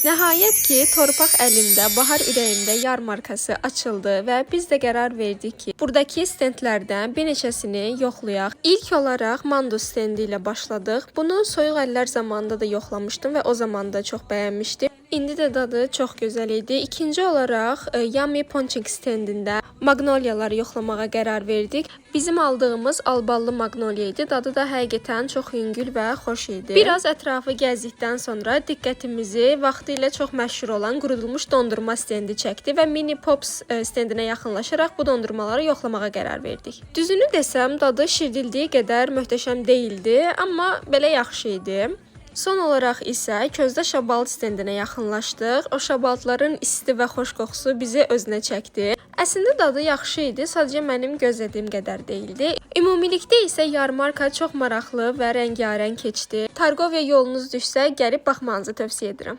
Nəhayət ki, torpaq əlimdə, bahar ürəyimdə yarmarkası açıldı və biz də qərar verdik ki, buradakı stendlərdən bir neçəsini yoxlayaq. İlk olaraq Mando stendi ilə başladıq. Bunu soyuq əllər zamanında da yoxlamışdım və o zaman da çox bəyənmişdim. İndi də dadı çox gözəl idi. İkinci olaraq Yummy Ponching stendində magnoliyaları yoxlamağa qərar verdik. Bizim aldığımız alballı magnoliya idi. Dadı da həqiqətən çox yüngül və xoş idi. Biraz ətrafı gəzdikdən sonra diqqətimizi vaxtilə çox məşhur olan qurudulmuş dondurma stendi çəkdi və Mini Pops stendinə yaxınlaşaraq bu dondurmaları yoxlamağa qərar verdik. Düzünü desəm, dadı şirdildiyi qədər möhtəşəm deyildi, amma belə yaxşı idi. Son olaraq isə közdə şabalt stendinə yaxınlaşdıq. O şabaltların isti və xoş qoxusu bizi özünə çəkdi. Əslində dadı yaxşı idi, sadəcə mənim gözlədiyim qədər deyildi. Ümumilikdə isə yarmarka çox maraqlı və rəngarəng keçdi. Targoviya yolunuz düşsə, gəlib baxmanızı tövsiyə edirəm.